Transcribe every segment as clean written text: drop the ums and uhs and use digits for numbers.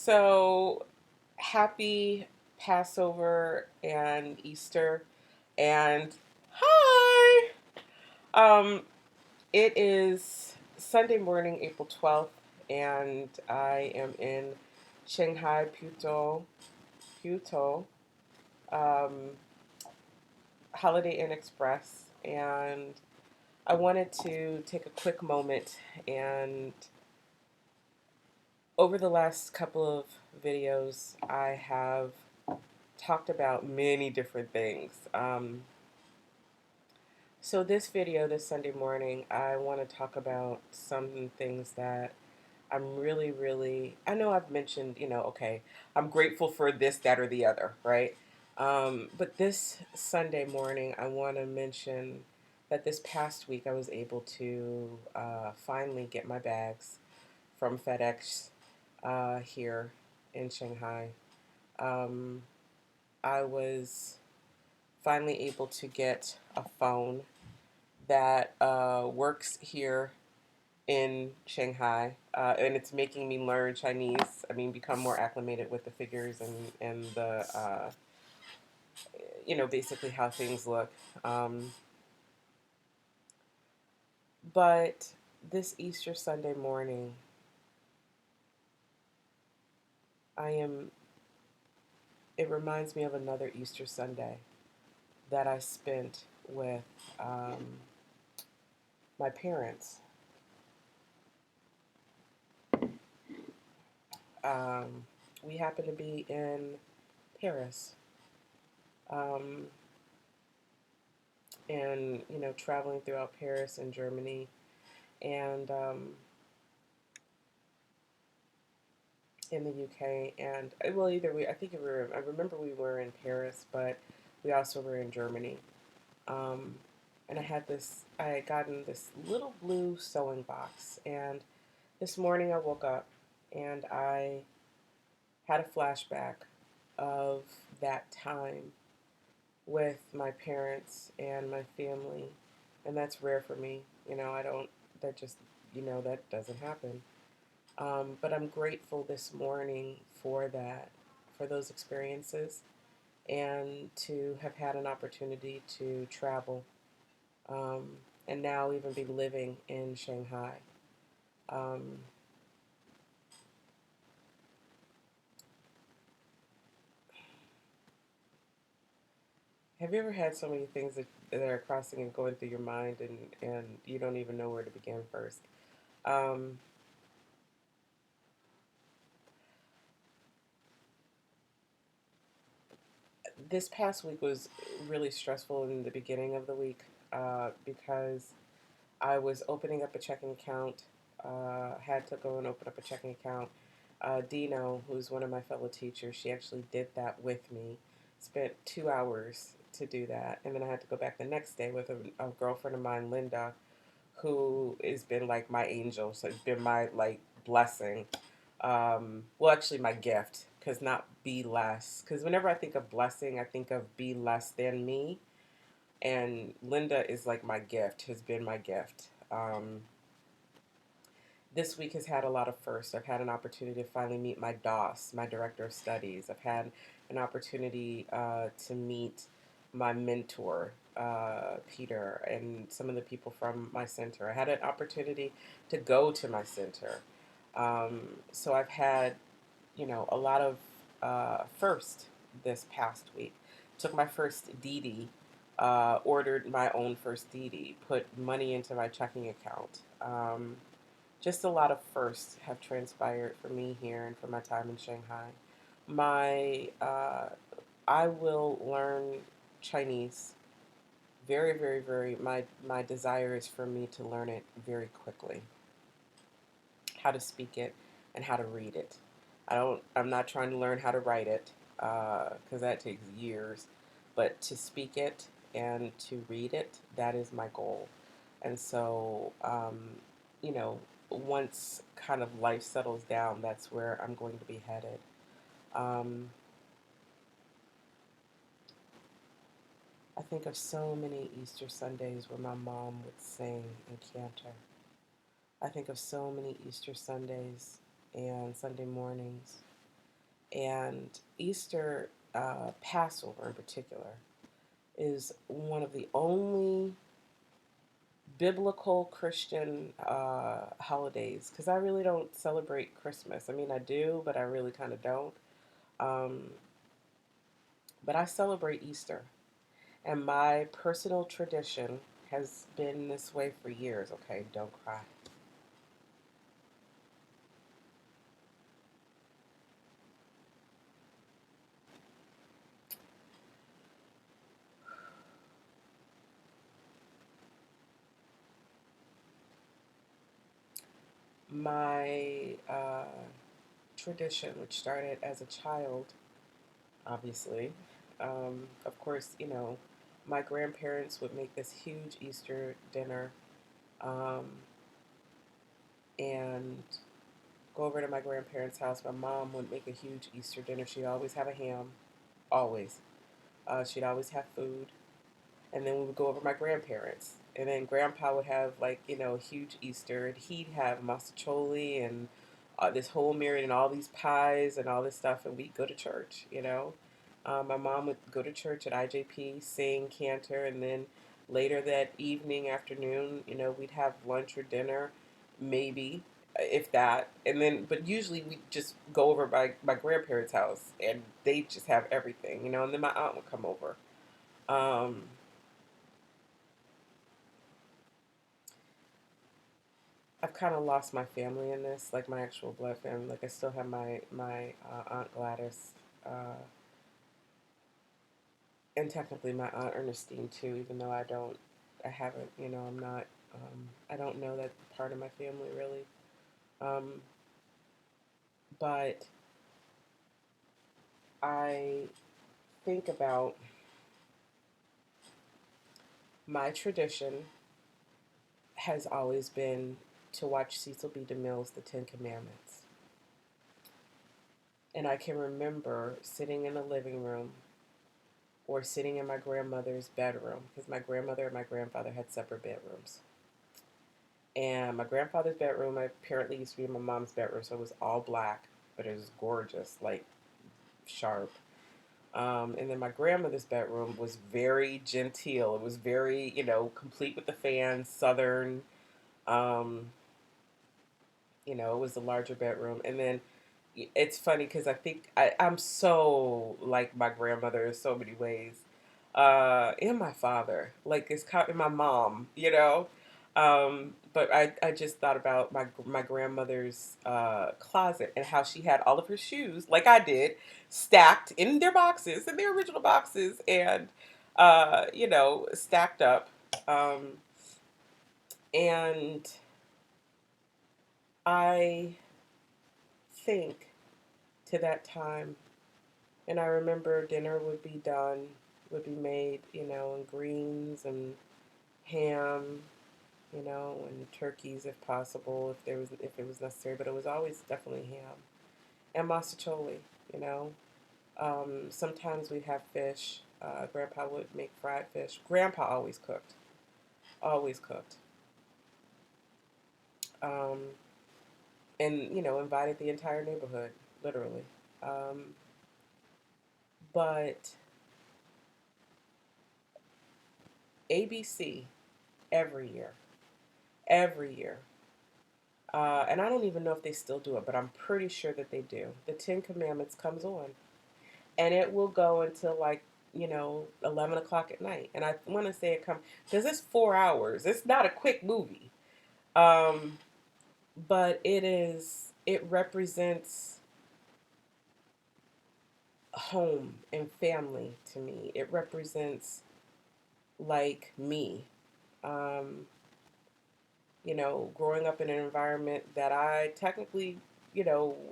So happy Passover and Easter and hi. Um it is Sunday morning, April 12th, and I am in Shanghai, Puto, um, Holiday Inn Express, and I wanted to take a quick moment and over the last couple of videos, I have talked about many different things. So this video, this Sunday morning, I want to talk about some things that I'm really, I know I've mentioned, okay, I'm grateful for this, that, or the other, right? But this Sunday morning, I want to mention that this past week I was able to finally get my bags from FedEx here in Shanghai. Um, I was finally able to get a phone that works here in Shanghai, and it's making me learn Chinese. I mean, become more acclimated with the figures and the basically how things look. Um, but this Easter Sunday morning, I am. It reminds me of another Easter Sunday that I spent with my parents. Um, we happened to be in Paris, um, and traveling throughout Paris and Germany, and in the UK, and well, either we, I think we were. I remember we were in Paris, but we also were in Germany. Um, and I had gotten this little blue sewing box, and this morning I woke up and I had a flashback of that time with my parents and my family, and that's rare for me. I don't. That just that doesn't happen. But I'm grateful this morning for that, for those experiences, and to have had an opportunity to travel, um, and now even be living in Shanghai. Um, have you ever had so many things that are crossing and going through your mind, and you don't even know where to begin first? Um, this past week was really stressful in the beginning of the week because I was opening up a checking account, had to go and open up a checking account. Dino, who's one of my fellow teachers, she actually did that with me. Spent 2 hours to do that. And then I had to go back the next day with a girlfriend of mine, Linda, who has been like my angel. So it's been my like blessing. Well, actually, my gift, because not be less. Because whenever I think of blessing, I think of be less than me, and Linda is like my gift, has been my gift. This week has had a lot of firsts. I've had an opportunity to finally meet my DOS, my director of studies. I've had an opportunity to meet my mentor, Peter, and some of the people from my center. I had an opportunity to go to my center. So I've had, a lot of first this past week. Took my first DD, ordered my own first DD, put money into my checking account. Just a lot of firsts have transpired for me here and for my time in Shanghai. My I will learn Chinese very. My desire is for me to learn it very quickly, how to speak it and how to read it. I'm not trying to learn how to write it because that takes years, but to speak it and to read it, that is my goal. And so, you know, once kind of life settles down, that's where I'm going to be headed. Um, I think of so many Easter Sundays where my mom would sing and cantor. I think of so many Easter Sundays and Sunday mornings And Easter, Passover in particular, is one of the only biblical Christian holidays because I really don't celebrate Christmas. I mean, I do, but I really kind of don't. Um, but I celebrate Easter. And my personal tradition has been this way for years. Okay, don't cry. My tradition, which started as a child, obviously, of course, my grandparents would make this huge Easter dinner, um, and go over to my grandparents' house. My mom would make a huge Easter dinner. She'd always have a ham, always. She'd always have food. And then we would go over my grandparents. And then grandpa would have, like, a huge Easter. And he'd have masticholi and this whole myriad and all these pies and all this stuff. And we'd go to church. My mom would go to church at IJP, sing, cantor. And then later that evening, afternoon, we'd have lunch or dinner, maybe, if that. And then, but usually we just go over by my grandparents' house and they just have everything. And then my aunt would come over. Um, I've kind of lost my family in this, like my actual blood family. Like I still have my aunt Gladys, uh, and technically my aunt Ernestine too. Even though I haven't, I'm not, I don't know that part of my family really. Um, but I think about my tradition has always been to watch Cecil B. DeMille's The Ten Commandments, and I can remember sitting in the living room or sitting in my grandmother's bedroom because my grandmother and my grandfather had separate bedrooms. And my grandfather's bedroom apparently used to be my mom's bedroom, so it was all black, but it was gorgeous, like sharp. And then my grandmother's bedroom was very genteel. It was very, complete with the fans, southern. Um, it was a larger bedroom. And then it's funny because I think I'm so like my grandmother in so many ways, and my father, like it's kind of my mom. But I just thought about my grandmother's closet and how she had all of her shoes, like I did, stacked in their boxes, in their original boxes, and stacked up. Um, and I think to that time. And I remember dinner would be made, and greens and ham, and turkeys if possible, if it was necessary. But it was always definitely ham and masticholi. You know, sometimes we'd have fish. Grandpa would make fried fish. Grandpa always cooked, um, and invited the entire neighborhood, literally. Um, but ABC every year. And I don't even know if they still do it, but I'm pretty sure that they do. The Ten Commandments comes on, and it will go until like 11 o'clock at night. And I want to say it comes because it's 4 hours. It's not a quick movie, um, but it is. It represents home and family to me. It represents like me. Um, growing up in an environment that I technically,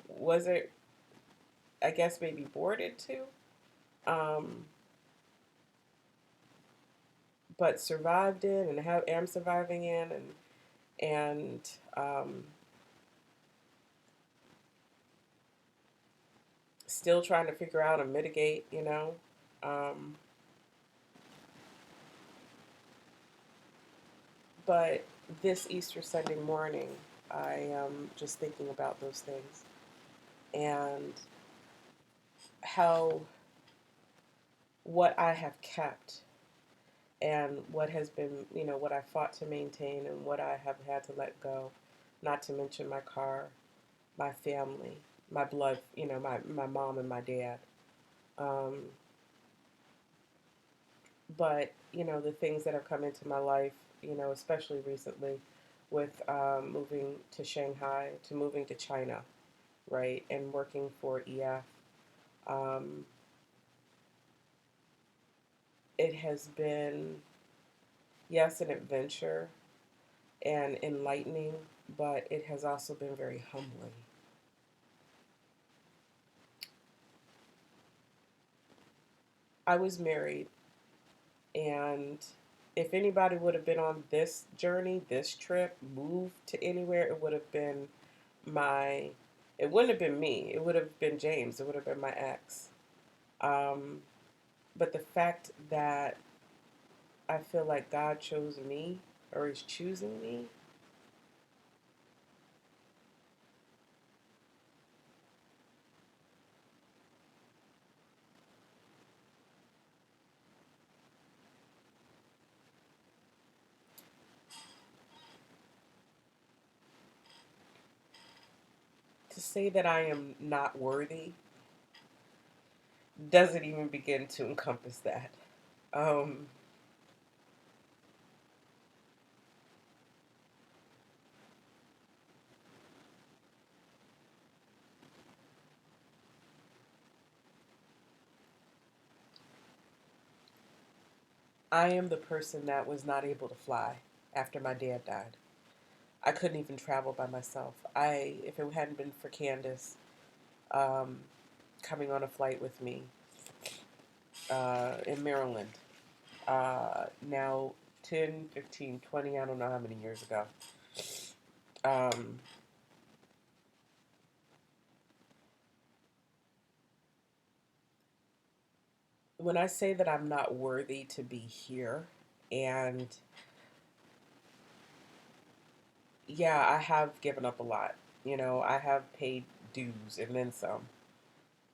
wasn't, I guess, maybe born into, um, but survived in and am surviving in, and still trying to figure out and mitigate. Um, but this Easter Sunday morning, I am just thinking about those things, and how what I have kept and what has been, what I fought to maintain and what I have had to let go, not to mention my car, my family, my blood, my mom and my dad. Um, but, the things that have come into my life, especially recently with moving to Shanghai, to moving to China, right, and working for EF. Um, it has been, yes, an adventure and enlightening, but it has also been very humbling. I was married, and if anybody would have been on this journey, this trip, moved to anywhere, it would have been my, it wouldn't have been me. It would have been James. It would have been my ex. Um, but the fact that I feel like God chose me or is choosing me, to say that I am not worthy doesn't even begin to encompass that. Um, I am the person that was not able to fly after my dad died. I couldn't even travel by myself. If it hadn't been for Candace um, coming on a flight with me in Maryland, now 10, 15, 20, I don't know how many years ago. Um, when I say that I'm not worthy to be here, and yeah, I have given up a lot. I have paid dues and then some.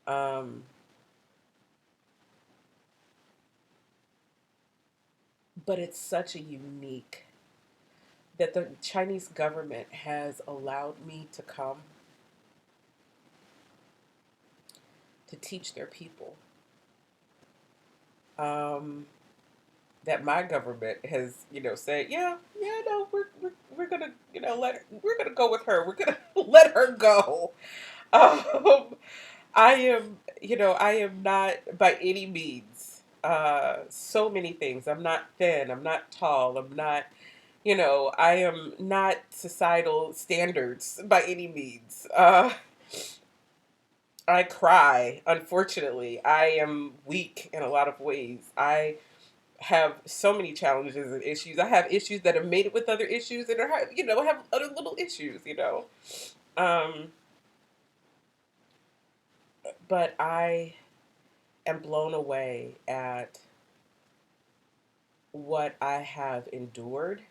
Um, but it's such a unique that the Chinese government has allowed me to come to teach their people. Um, that my government has, said, yeah, yeah, no, we're gonna, we're gonna go with her. We're gonna let her go. Um, I am not by any means. So many things. I'm not thin. I'm not tall. I'm not, I am not societal standards by any means. I cry, unfortunately. I am weak in a lot of ways. I have so many challenges and issues. I have issues that have made it with other issues and are, have other little issues. Um, but I am blown away at what I have endured,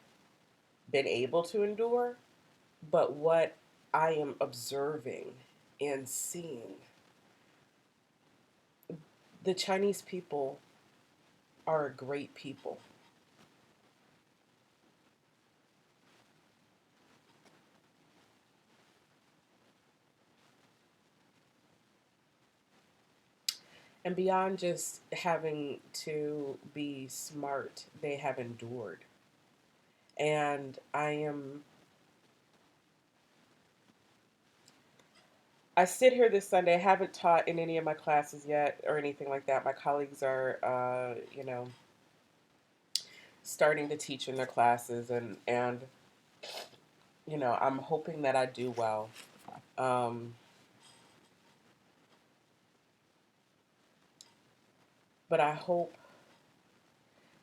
been able to endure, but what I am observing and seeing. The Chinese people are a great people. And beyond just having to be smart, they have endured. And I sit here this Sunday. I haven't taught in any of my classes yet or anything like that. My colleagues are, starting to teach in their classes, and I'm hoping that I do well. Um, but I hope,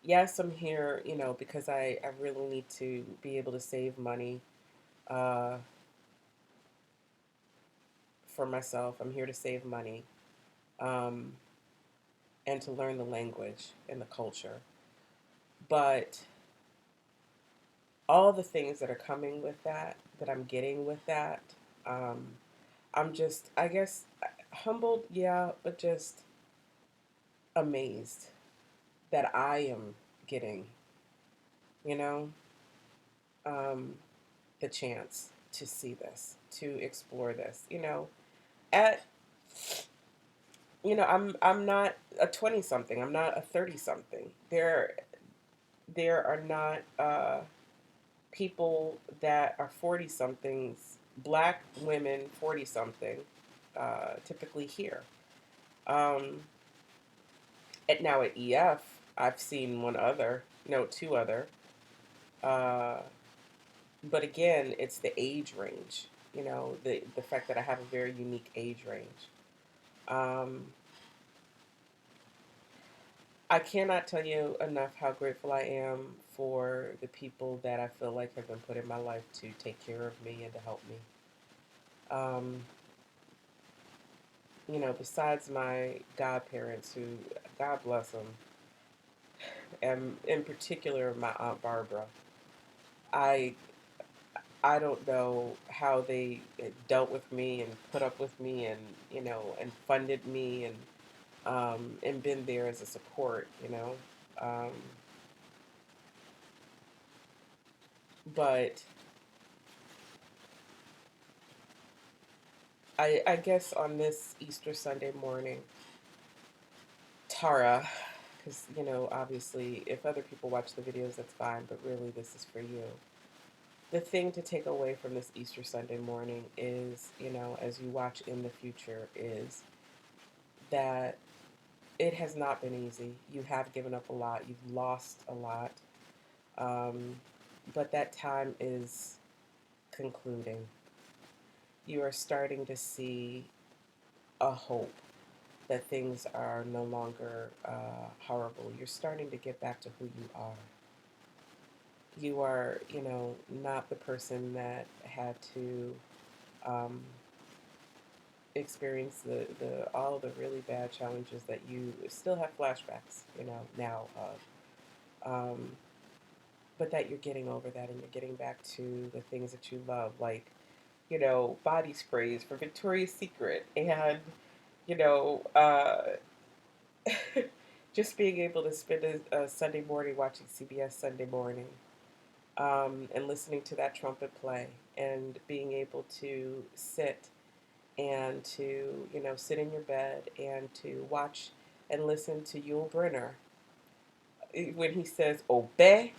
yes, I'm here, because I really need to be able to save money uh, for myself. I'm here to save money um, and to learn the language and the culture. But all the things that are coming with that, that I'm getting with that, um, I'm just, I guess, Humbled, yeah, but just amazed that I am getting, you know, um, the chance to see this, to explore this. At I'm not a 20 something. I'm not a 30 something. There are not people that are 40 somethings, black women 40 something, typically here. Um, now at EF, I've seen one other, no, two other. Uh, but again, it's the age range. The fact that I have a very unique age range. Um, I cannot tell you enough how grateful I am for the people that I feel like have been put in my life to take care of me and to help me. Um, besides my godparents, who, God bless them, and in particular my Aunt Barbara, I I don't know how they dealt with me and put up with me, and and funded me, and been there as a support. Um, but I guess on this Easter Sunday morning, Tara, because obviously if other people watch the videos, that's fine, but really this is for you. The thing to take away from this Easter Sunday morning is, as you watch in the future, is that it has not been easy. You have given up a lot. You've lost a lot. Um, but that time is concluding. You are starting to see a hope that things are no longer horrible. You're starting to get back to who you are. You are, not the person that had to um, experience the all the really bad challenges that you still have flashbacks, now of. But that you're getting over that and you're getting back to the things that you love, like, body sprays for Victoria's Secret, and, you know, uh, just being able to spend a Sunday morning watching CBS Sunday Morning, and listening to that trumpet play, and being able to sit and to, sit in your bed and to watch and listen to Yul Brynner when he says, obey.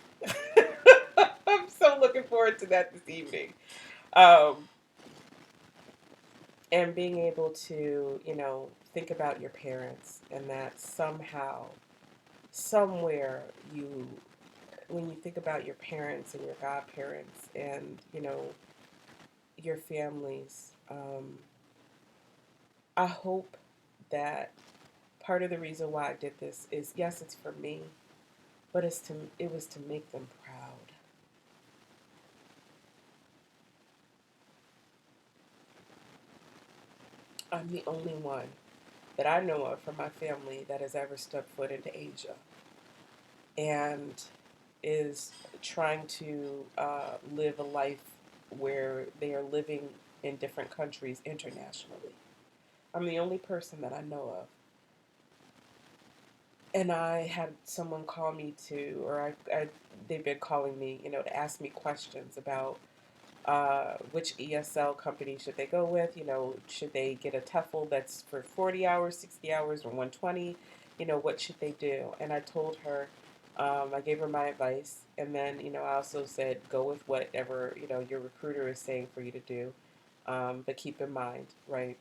I'm so looking forward to that this evening. Um, and being able to, think about your parents, and that somehow, somewhere, when you think about your parents and your godparents and, your families, I hope that part of the reason why I did this is, yes, it's for me, but it was to make them proud. I'm the only one that I know of from my family that has ever stepped foot into Asia and is trying to live a life where they are living in different countries internationally. I'm the only person that I know of. And I had someone call me they've been calling me, to ask me questions about which ESL company should they go with. Should they get a TEFL that's for 40 hours, 60 hours, or 120? What should they do? And I told her, I gave her my advice. And then, I also said, go with whatever, your recruiter is saying for you to do. But keep in mind, right?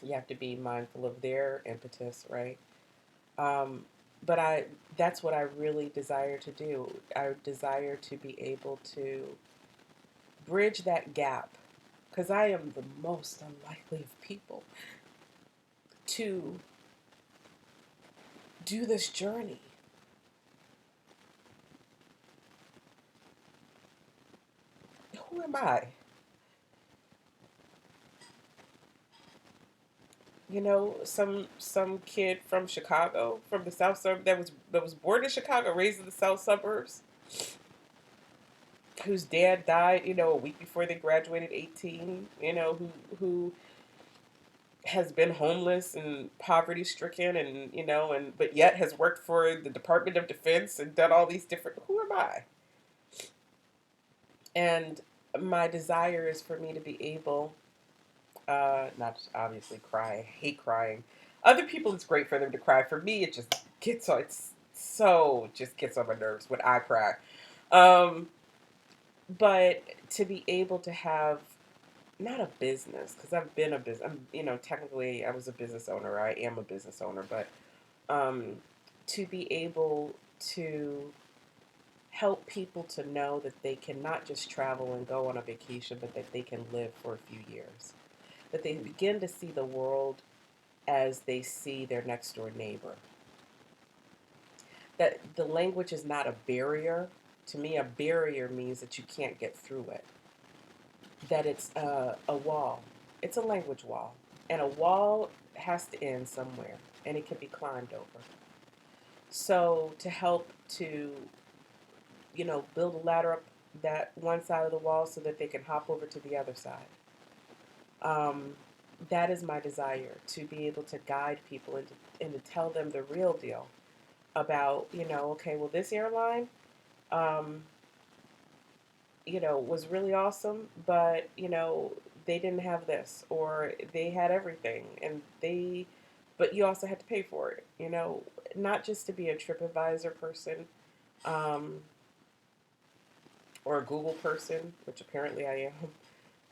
You have to be mindful of their impetus, right? Um, but that's what I really desire to do. I desire to be able to bridge that gap, because I am the most unlikely of people to do this journey. Who am I? Some kid from Chicago, from the south suburb, that was born in Chicago, raised in the south suburbs, whose dad died, a week before they graduated 18. Who has been homeless and poverty stricken, and but yet has worked for the Department of Defense and done all these different. Who am I? And my desire is for me to be able, not to obviously cry. I hate crying. Other people, it's great for them to cry. For me, it just gets on. It's so just gets on my nerves when I cry. Um, but to be able to have not a business, because I've been a business. Technically I was a business owner. I am a business owner, but um, to be able to help people to know that they can not just travel and go on a vacation, but that they can live for a few years. That they begin to see the world as they see their next door neighbor. That the language is not a barrier. To me, a barrier means that you can't get through it. That it's a wall. It's a language wall. And a wall has to end somewhere, and it can be climbed over. So to help to, build a ladder up that one side of the wall so that they can hop over to the other side. Um, that is my desire, to be able to guide people and to tell them the real deal about, okay, well, this airline, um, was really awesome, but, they didn't have this, or they had everything, but you also had to pay for it, not just to be a TripAdvisor person, um, or a Google person, which apparently I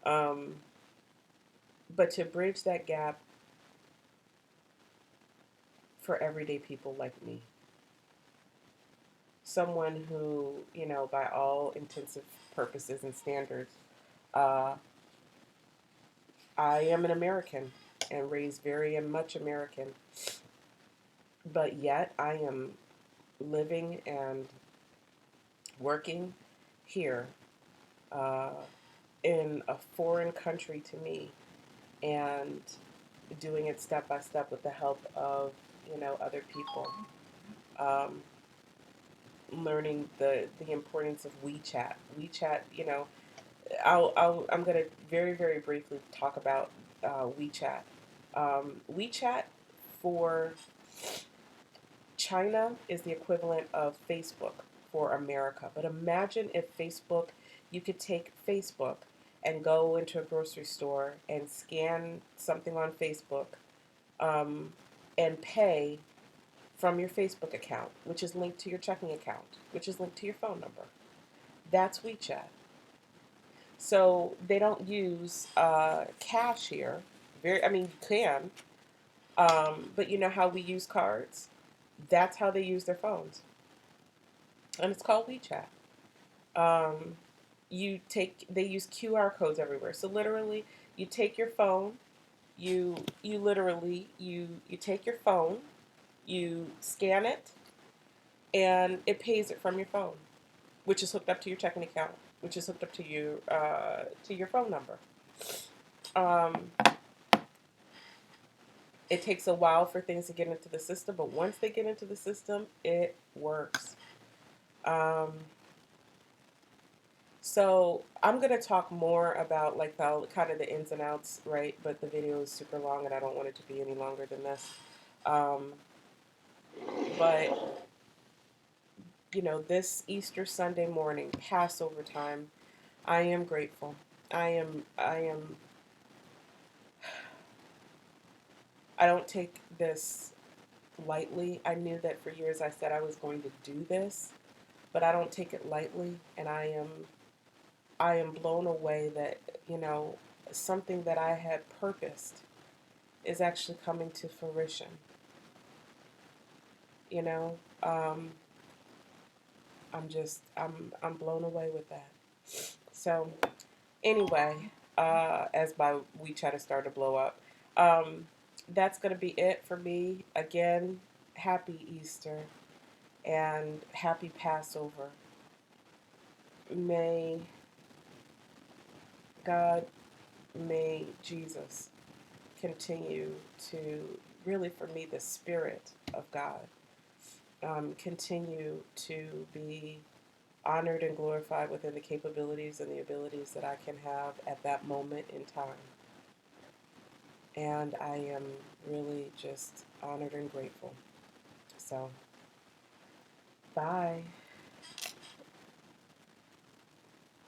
am, but to bridge that gap for everyday people like me. Someone who, by all intensive purposes and standards, uh, I am an American and raised very much American, but yet I am living and working here, uh, in a foreign country to me, and doing it step by step with the help of, other people. Um, Learning the importance of WeChat. WeChat, I'm going to very, very briefly talk about WeChat. WeChat for China is the equivalent of Facebook for America. But imagine if Facebook, you could take Facebook and go into a grocery store and scan something on Facebook, um, and pay from your Facebook account, which is linked to your checking account, which is linked to your phone number. That's WeChat. So they don't use cash here. You can, but you know how we use cards? That's how they use their phones, and it's called WeChat. Um, they use QR codes everywhere. So literally, you take your phone, you literally you take your phone, you scan it, and it pays it from your phone, which is hooked up to your checking account, which is hooked up to your phone number. Um, it takes a while for things to get into the system, but once they get into the system, it works. Um, so I'm gonna talk more about like the kind of the ins and outs, right? But the video is super long, and I don't want it to be any longer than this. Um, but this Easter Sunday morning, Passover time, I am grateful. I am. I don't take this lightly. I knew that for years I said I was going to do this, but I don't take it lightly, and I am blown away that, something that I had purposed is actually coming to fruition. You know, um, I'm blown away with that. So anyway, as my WeChat has started to blow up, um, that's gonna be it for me. Again, happy Easter and happy Passover. May God, may Jesus continue to, really for me, the Spirit of God, continue to be honored and glorified within the capabilities and the abilities that I can have at that moment in time. And I am really just honored and grateful. So, bye.